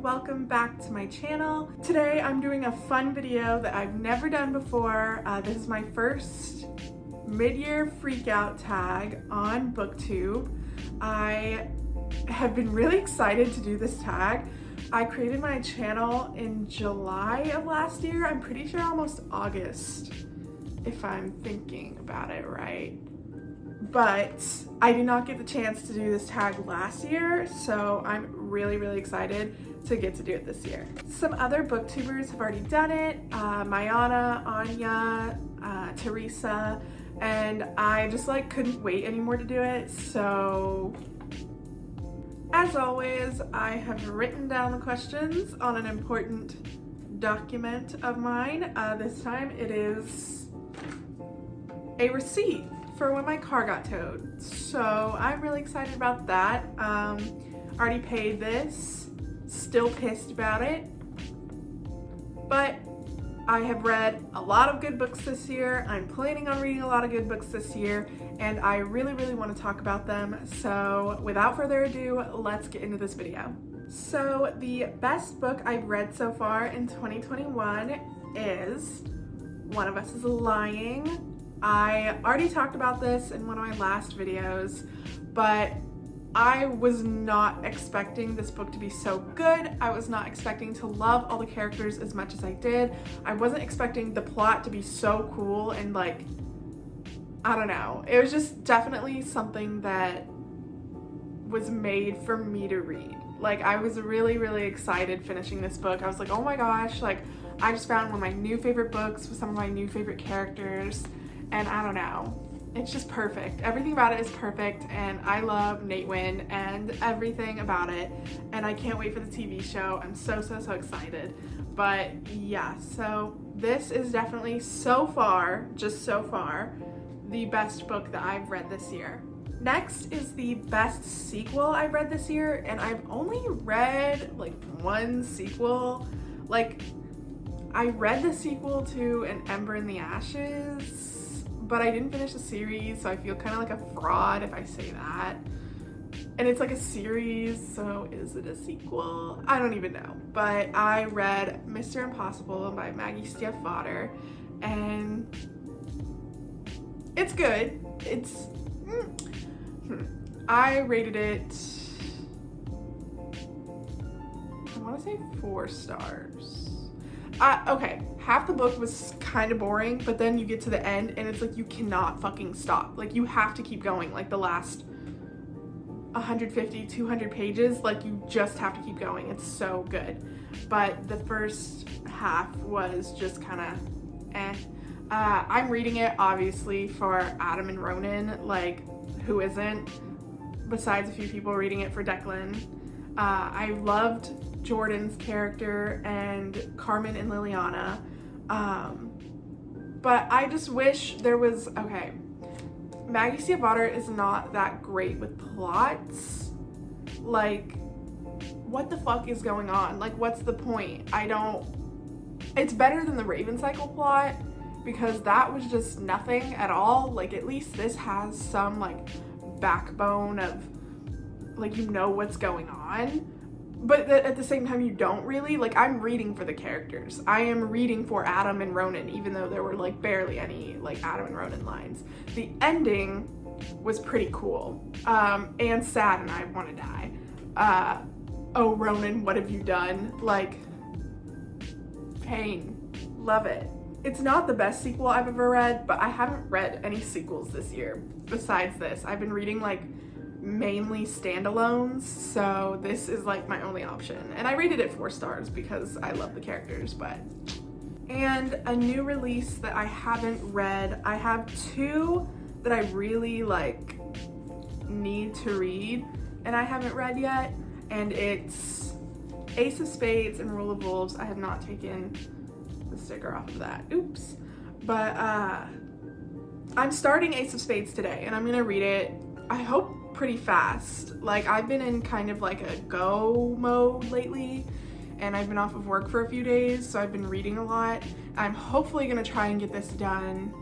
welcome back to my channel. Today I'm doing a fun video that I've never done before. This is my first mid-year freakout tag on booktube. I have been really excited to do this tag. I created my channel in July of last year. I'm pretty sure almost August, if I'm thinking about it right. But I did not get the chance to do this tag last year, so I'm really excited to get to do it this year. Some other booktubers have already done it, Mariana, Anya, Teresa, and I just couldn't wait anymore to do it. So as always, I have written down the questions on an important document of mine. This time it is a receipt for when my car got towed. So I'm really excited about that. Already paid this, still pissed about it, but I have read a lot of good books this year. I'm planning on reading a lot of good books this year, and I really want to talk about them. So without further ado, let's get into this video. So the best book I've read so far in 2021 is One of Us is Lying. I already talked about this in one of my last videos, but I was not expecting this book to be so good. I was not expecting to love all the characters as much as I did. I wasn't expecting the plot to be so cool and I don't know. It was just definitely something that was made for me to read. I was really excited finishing this book. I was like, oh my gosh, I just found one of my new favorite books with some of my new favorite characters. And I don't know, it's just perfect. Everything about it is perfect, and I love Nate Wynn and everything about it, and I can't wait for the TV show. I'm so excited. But yeah, so this is definitely so far, the best book that I've read this year. Next is the best sequel I've read this year, and I've only read one sequel. I read the sequel to An Ember in the Ashes, but I didn't finish the series, so I feel kind of like a fraud if I say that. And it's a series, so is it a sequel? I don't even know. But I read Mr. Impossible by Maggie stiefvater, and it's good. I rated it, I want to say 4 stars. Okay, half the book was kind of boring, but then you get to the end and it's you cannot fucking stop. You have to keep going. The last 150, 200 pages, you just have to keep going. It's so good. But the first half was just kind of eh. I'm reading it obviously for Adam and Ronan, who isn't, besides a few people reading it for Declan. I loved Jordan's character and Carmen and Liliana, but I just wish there was, okay, Maggie stiefvater is not that great with plots. What the fuck is going on? What's the point? It's better than the Raven Cycle plot, because that was just nothing at all. At least this has some backbone of you know what's going on, but at the same time you don't really. I'm reading for the characters. I am reading for Adam and Ronan, even though there were barely any Adam and Ronan lines. The ending was pretty cool, and sad, and I want to die. Oh Ronan, what have you done? Pain. Love it. It's not the best sequel I've ever read, but I haven't read any sequels this year besides this. I've been reading mainly standalones, so this is my only option, and I rated it 4 stars because I love the characters. And a new release that I haven't read, I have 2 that I really need to read and I haven't read yet, and it's Ace of Spades and Rule of Wolves. I have not taken the sticker off of that, oops, but I'm starting Ace of Spades today, and I'm gonna read it, I hope pretty fast. I've been in kind of a go mode lately, and I've been off of work for a few days, so I've been reading a lot. I'm hopefully gonna try and get this done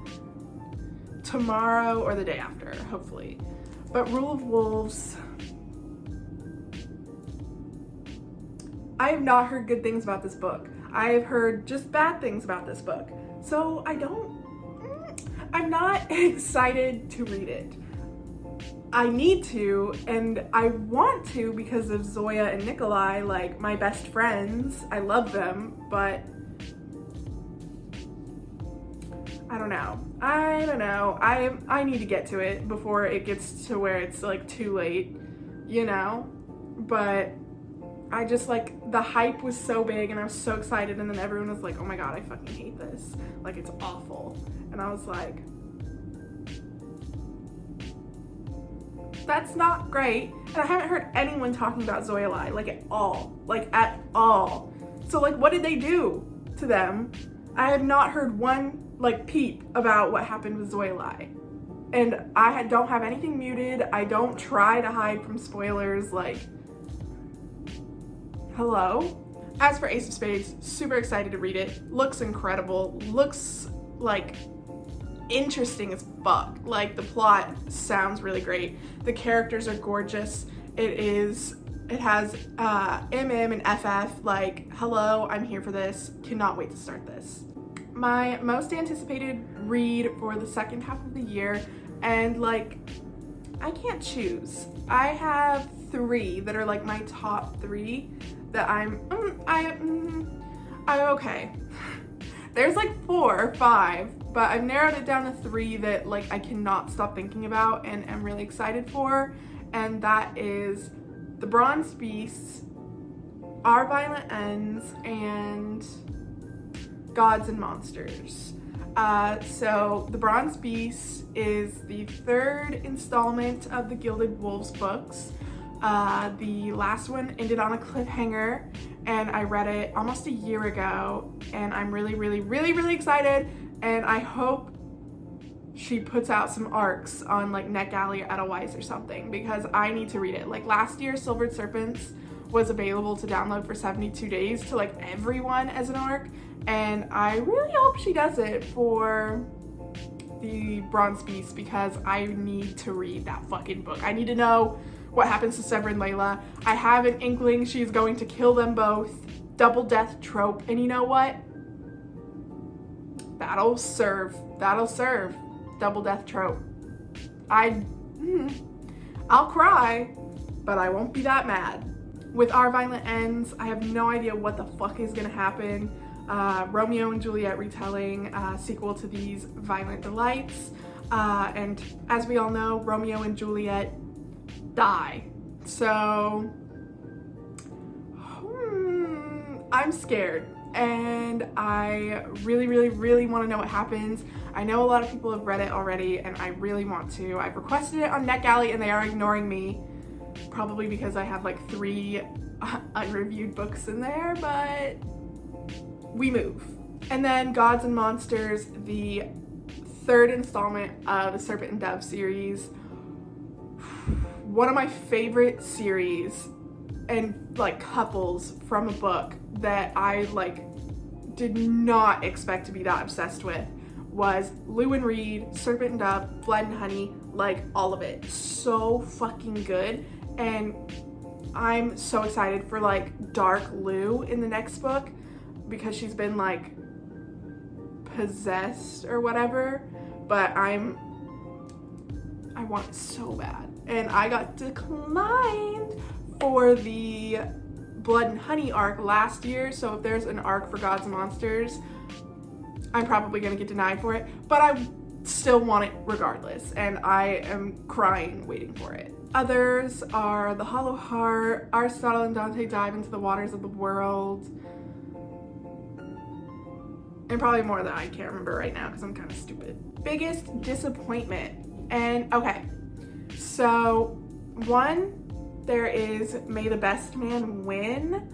tomorrow or the day after, hopefully. But Rule of Wolves, I have not heard good things about this book. I have heard just bad things about this book. So I'm not excited to read it. I need to, and I want to because of Zoya and Nikolai, like my best friends. I love them, but I don't know. I need to get to it before it gets to where it's like too late, you know? But I just like, the hype was so big and I was so excited, and then everyone was like, oh my god, I fucking hate this. Like, it's awful. And I was like, that's not great. And I haven't heard anyone talking about Zoya like at all. Like at all. So like, what did they do to them? I have not heard one like peep about what happened with Zoya. And I don't have anything muted. I don't try to hide from spoilers. Like, hello? As for Ace of Spades, super excited to read it. Looks incredible. Looks like interesting as fuck. Like, the plot sounds really great. The characters are gorgeous. It has MM and FF. Like, hello, I'm here for this. Cannot wait to start this. My most anticipated read for the second half of the year, and like, I can't choose. I have 3 that are like my top 3 that I'm okay. There's like 4 or 5, but I've narrowed it down to 3 that like I cannot stop thinking about and am really excited for, and that is The Bronze Beasts, Our Violent Ends, and Gods and Monsters. So The Bronze Beast is the 3rd installment of the Gilded Wolves books. The last one ended on a cliffhanger, and I read it almost a year ago, and I'm really excited, and I hope she puts out some arcs on like NetGalley or Edelweiss or something, because I need to read it. Like last year, Silvered Serpents was available to download for 72 days to like everyone as an arc, and I really hope she does it for the Bronze Beast, because I need to read that fucking book. I need to know what happens to Sever and Layla. I have an inkling she's going to kill them both. Double death trope, and you know what? That'll serve. Double death trope. I'll cry, but I won't be that mad. With Our Violent Ends, I have no idea what the fuck is gonna happen. Romeo and Juliet retelling, sequel to These Violent Delights. And as we all know, Romeo and Juliet die. So, I'm scared. And I really want to know what happens. I know a lot of people have read it already, and I really want to. I've requested it on NetGalley, and they are ignoring me. Probably because I have like 3 unreviewed books in there, but we move. And then Gods and Monsters, the 3rd installment of the Serpent and Dove series. One of my favorite series and like couples from a book that I like did not expect to be that obsessed with was Lou and Reed, Serpent and Dove, Blood and Honey, like all of it. So fucking good. And I'm so excited for like Dark Lou in the next book, because she's been like possessed or whatever, but I want it so bad. And I got declined for the Blood and Honey arc last year, so if there's an arc for Gods and Monsters, I'm probably gonna get denied for it, but I still want it regardless, and I am crying waiting for it. Others are The Hollow Heart, Aristotle and Dante Dive into the Waters of the World, and probably more that I can't remember right now because I'm kind of stupid. Biggest disappointment. And okay, so 1, there is May the Best Man Win.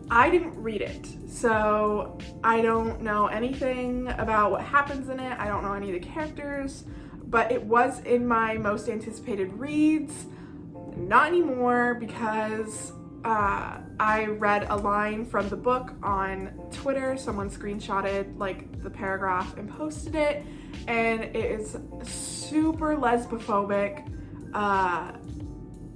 I didn't read it, so I don't know anything about what happens in it. I don't know any of the characters, but it was in my most anticipated reads. Not anymore, because I read a line from the book on Twitter. Someone screenshotted like the paragraph and posted it, and it is super lesbophobic.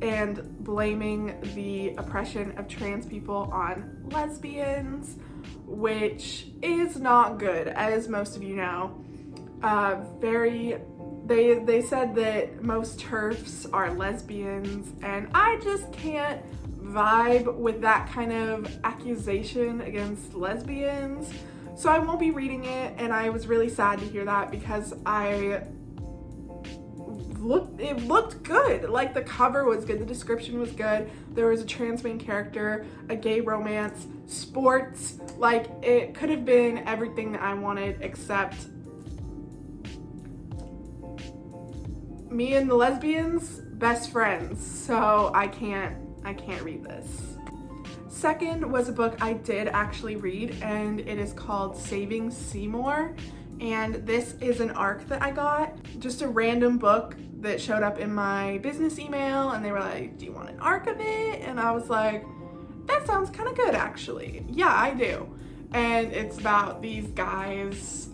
and blaming the oppression of trans people on lesbians, which is not good, as most of you know. They said that most TERFs are lesbians, and I just can't vibe with that kind of accusation against lesbians. So I won't be reading it, and I was really sad to hear that because it looked good. Like, the cover was good, the description was good, there was a trans main character, a gay romance, sports, like it could have been everything that I wanted, except me and the lesbians, best friends. So I can't read this. Second was a book I did actually read, and it is called Saving Seymour. And this is an ARC that I got, just a random book that showed up in my business email, and they were like, do you want an ARC of it? And I was like, that sounds kind of good actually. Yeah, I do. And it's about these guys,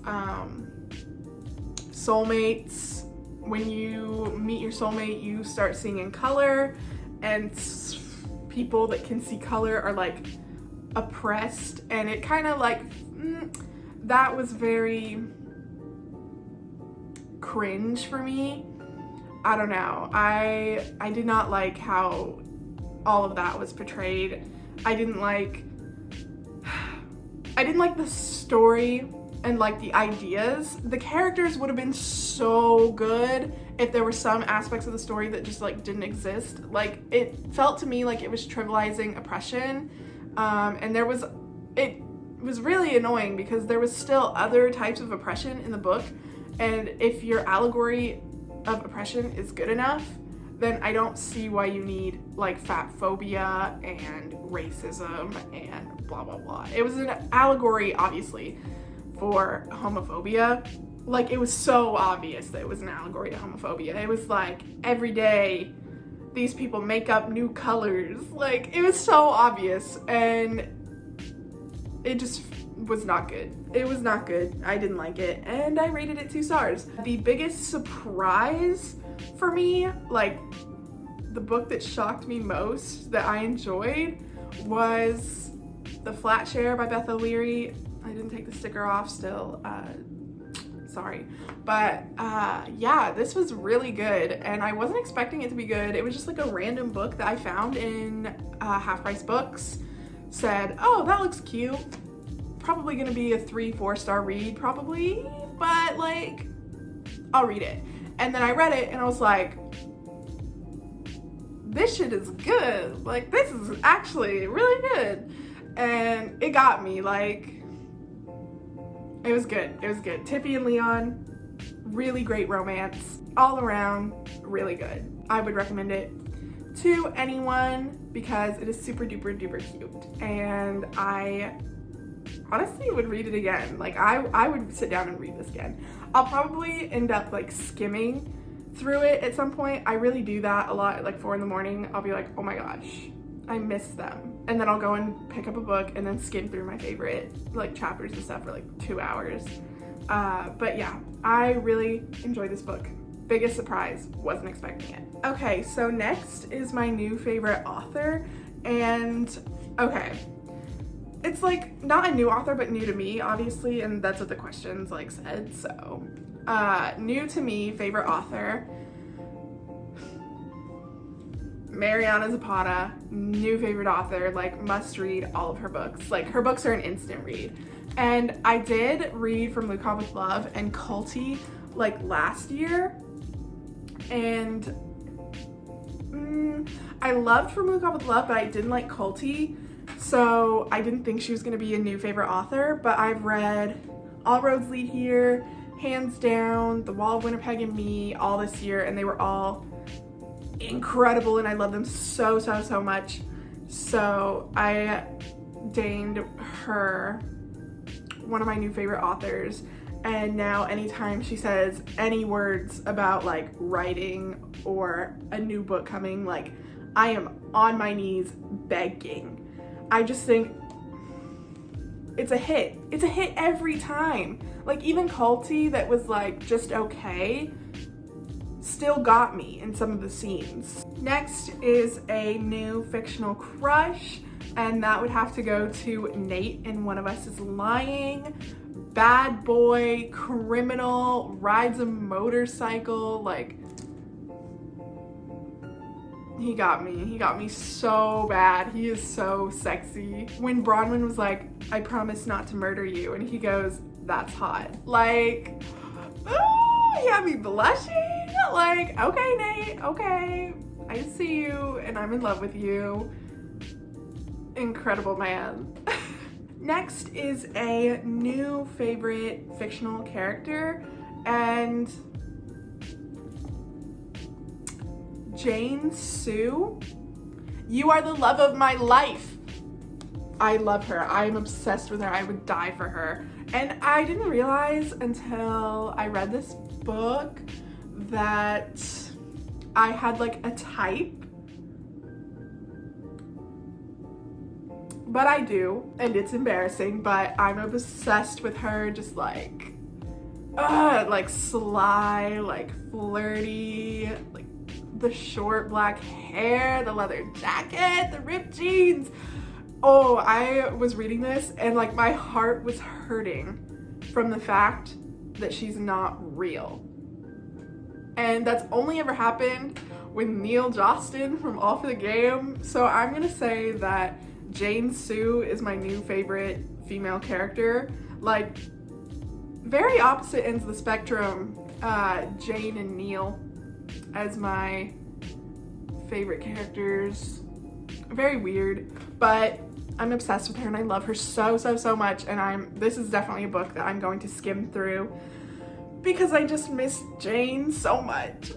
soulmates. When you meet your soulmate, you start seeing in color, and people that can see color are like oppressed, and it kind of like, that was very cringe for me. I don't know. I did not like how all of that was portrayed. I didn't like the story and like the ideas. The characters would have been so good if there were some aspects of the story that just like didn't exist. Like, it felt to me like it was trivializing oppression, and it was really annoying because there was still other types of oppression in the book, and if your allegory of oppression is good enough, then I don't see why you need like fat phobia and racism and blah blah blah. It was an allegory, obviously, for homophobia. Like, it was so obvious that it was an allegory to homophobia. It was like, every day these people make up new colors. Like, it was so obvious, and it just was not good. It was not good. I didn't like it, and I rated it 2 stars. The biggest surprise for me, like the book that shocked me most that I enjoyed, was The Flatshare by Beth O'Leary. I didn't take the sticker off still, sorry. But yeah, this was really good, and I wasn't expecting it to be good. It was just like a random book that I found in Half Price Books. Said, oh, that looks cute. Probably gonna be a 3-4 star read, probably, but like, I'll read it. And then I read it and I was like, this shit is good. Like, this is actually really good. And it got me, like, it was good. It was good. Tiffy and Leon, really great romance. All around, really good. I would recommend it to anyone because it is super duper duper cute. And I honestly would read it again. Like, I would sit down and read this again. I'll probably end up like skimming through it at some point. I really do that a lot at like 4 in the morning. I'll be like, oh my gosh, I missed them. And then I'll go and pick up a book and then skim through my favorite like chapters and stuff for like 2 hours. But yeah, I really enjoyed this book. Biggest surprise, wasn't expecting it. Okay, so next is my new favorite author, and okay, it's like not a new author, but new to me, obviously, and that's what the questions like said. So new to me, favorite author, Mariana Zapata, new favorite author, like must read all of her books. Like, her books are an instant read. And I did read From Luke with Love and Culty like last year, and I loved From Luke with Love, but I didn't like Culty, so I didn't think she was gonna be a new favorite author. But I've read All Roads Lead Here, hands down, The Wall of Winnipeg and Me, all this year, and they were all incredible, and I love them so much. So I deigned her one of my new favorite authors, and now anytime she says any words about like writing or a new book coming, like, I am on my knees begging. I just think it's a hit. It's a hit every time. Like, even Culty, that was like just okay, still got me in some of the scenes. Next is a new fictional crush, and that would have to go to Nate in One of Us is Lying. Bad boy, criminal, rides a motorcycle, like, he got me so bad. He is so sexy. When Bronwyn was like, I promise not to murder you, and he goes, that's hot. Like, he had me blushing. Like, okay, Nate, okay, I see you and I'm in love with you. Incredible man. Next is a new favorite fictional character, and Jane Sue. You are the love of my life. I love her. I am obsessed with her. I would die for her. And I didn't realize until I read this book that I had like a type. But I do, and it's embarrassing, but I'm obsessed with her, just like sly, like flirty, like the short black hair, the leather jacket, the ripped jeans. Oh, I was reading this and like my heart was hurting from the fact that she's not real. And that's only ever happened with Neil Jostin from All for the Game. So I'm gonna say that Jane Sue is my new favorite female character. Like, very opposite ends of the spectrum, Jane and Neil as my favorite characters. Very weird, but I'm obsessed with her and I love her so much, and this is definitely a book that I'm going to skim through because I just miss Jane so much.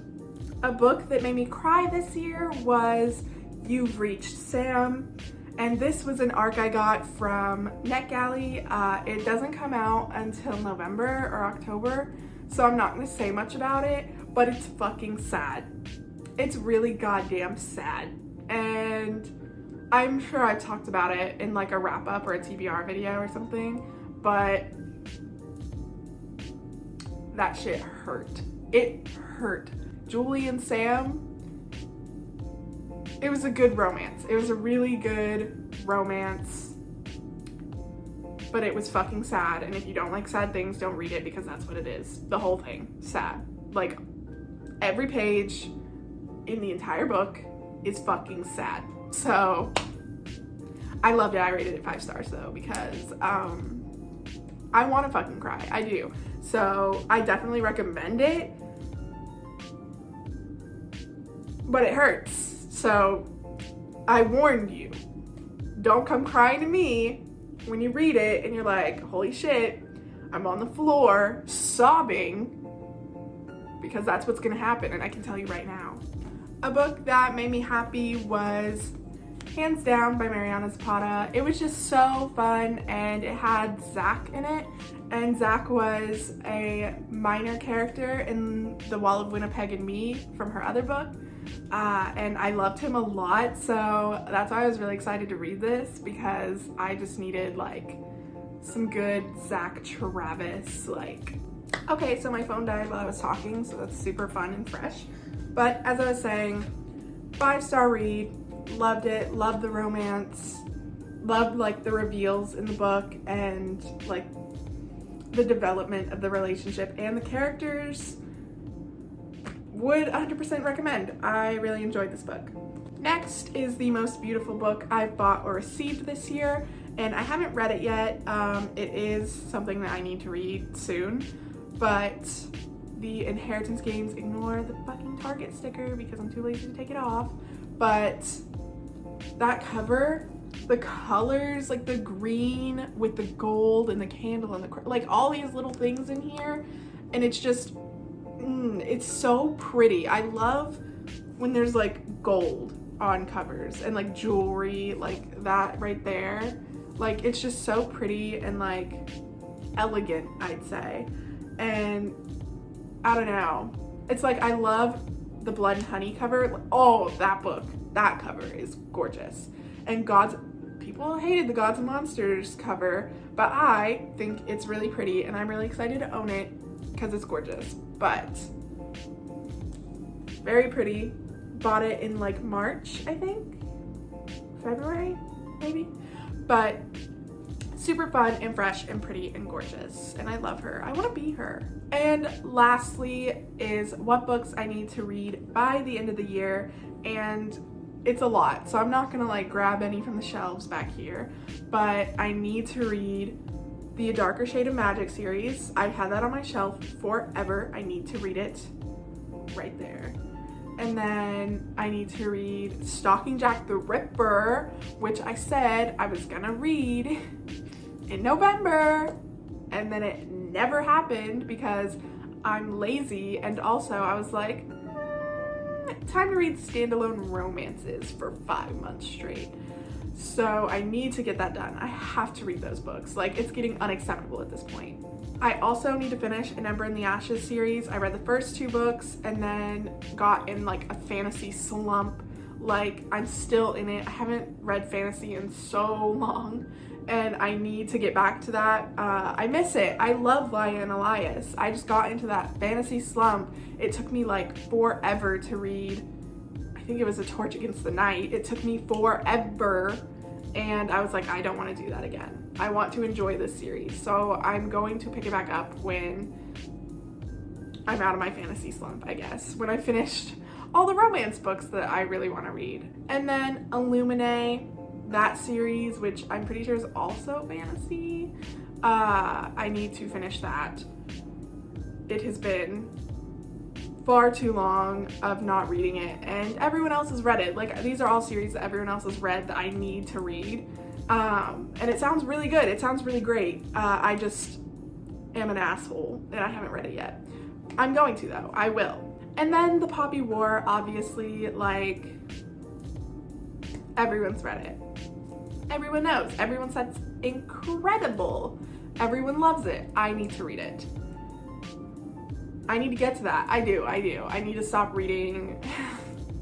A book that made me cry this year was You've Reached Sam. And this was an ARC I got from NetGalley. It doesn't come out until November or October, so I'm not gonna say much about it, but it's fucking sad. It's really goddamn sad. And I'm sure I've talked about it in like a wrap up or a TBR video or something, but that shit hurt. It hurt. Julie and Sam, it was a good romance. It was a really good romance, but it was fucking sad. And if you don't like sad things, don't read it because that's what it is. The whole thing, sad. Like, every page in the entire book is fucking sad. So I loved it. I rated it 5 stars though because I want to fucking cry. I do. So I definitely recommend it, but it hurts. So I warned you, don't come crying to me when you read it and you're like, holy shit, I'm on the floor sobbing, because that's what's gonna happen, and I can tell you right now. A book that made me happy was hands down by Mariana Zapata. It was just so fun, and it had Zach in it, and Zach was a minor character in The Wall of Winnipeg and Me from her other book. And I loved him a lot, so that's why I was really excited to read this, because I just needed like some good Zach Travis, like. Okay, so my phone died while I was talking, so that's super fun and fresh. But as I was saying, 5-star read, loved it, loved the romance, loved like the reveals in the book and like the development of the relationship and the characters. Would 100% recommend. I really enjoyed this book. Next is the most beautiful book I've bought or received this year, and I haven't read it yet. It is something that I need to read soon, but the Inheritance Games, ignore the fucking Target sticker because I'm too lazy to take it off, but that cover, the colors, like the green with the gold and the candle and the, like all these little things in here, and it's just, it's so pretty. I love when there's like gold on covers and like jewelry like that right there. Like, it's just so pretty and like elegant, I'd say. And I don't know, it's like, I love the Blood and Honey cover. Oh, that book, that cover is gorgeous. And people hated the Gods and Monsters cover, but I think it's really pretty and I'm really excited to own it because it's gorgeous. But very pretty. Bought it in like March, I think, February maybe, but super fun and fresh and pretty and gorgeous, and I love her. I want to be her. And lastly is what books I need to read by the end of the year, and it's a lot, so I'm not gonna like grab any from the shelves back here, but I need to read the A Darker Shade of Magic series. I've had that on my shelf forever. I need to read it right there. And then I need to read Stalking Jack the Ripper, which I said I was gonna read in November, and then it never happened because I'm lazy, and also I was like, time to read standalone romances for 5 months straight. So I need to get that done. I have to read those books. Like, it's getting unacceptable at this point. I also need to finish An Ember in the Ashes series. I read the first 2 books and then got in like a fantasy slump. Like, I'm still in it. I haven't read fantasy in so long, and I need to get back to that. I miss it. I love Laya and Elias. I just got into that fantasy slump. It took me like forever to read, I think it was A Torch Against the Night. It took me forever, and I was like, I don't want to do that again. I want to enjoy this series, so I'm going to pick it back up when I'm out of my fantasy slump, I guess, when I finished all the romance books that I really want to read. And then Illuminae, that series, which I'm pretty sure is also fantasy, I need to finish that. It has been far too long of not reading it, and everyone else has read it. Like, these are all series that everyone else has read that I need to read, and it sounds really good. It sounds really great. I just am an asshole and I haven't read it yet. I'm going to though. I will. And then The Poppy War, obviously, like, everyone's read it. Everyone knows. Everyone says it's incredible. Everyone loves it. I need to read it. I need to get to that. I do. I need to stop reading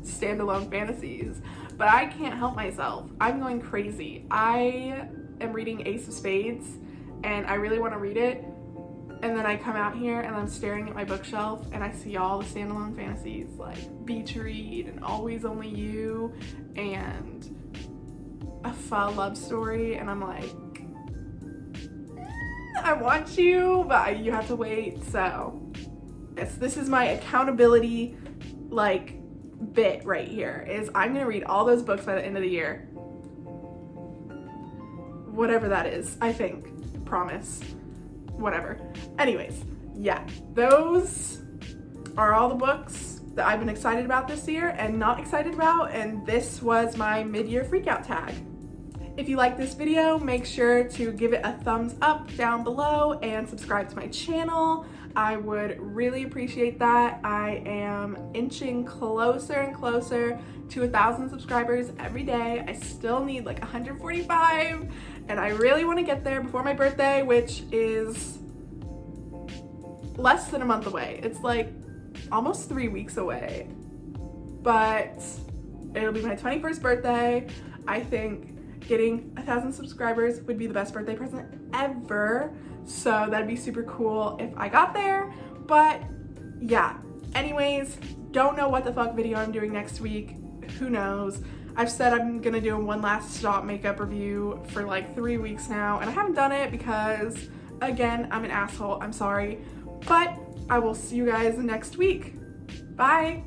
standalone fantasies, but I can't help myself. I'm going crazy. I am reading Ace of Spades, and I really want to read it, and then I come out here and I'm staring at my bookshelf and I see all the standalone fantasies like Be to Read and Always Only You and A Pho Love Story, and I'm like, I want you, but you have to wait. So yes, this is my accountability like bit right here, is I'm gonna read all those books by the end of the year. Whatever that is, I think. Promise. Whatever. Anyways, yeah, those are all the books that I've been excited about this year and not excited about, and this was my mid-year freakout tag. If you like this video, make sure to give it a thumbs up down below and subscribe to my channel. I would really appreciate that. I am inching closer and closer to 1,000 subscribers every day. I still need like 145, and I really want to get there before my birthday, which is less than a month away. It's like almost 3 weeks away, but it'll be my 21st birthday. I think getting 1,000 subscribers would be the best birthday present ever. So that'd be super cool if I got there. But yeah, anyways, don't know what the fuck video I'm doing next week. Who knows? I've said I'm gonna do a one last stop makeup review for like 3 weeks now, and I haven't done it because, again, I'm an asshole. I'm sorry. But I will see you guys next week. Bye.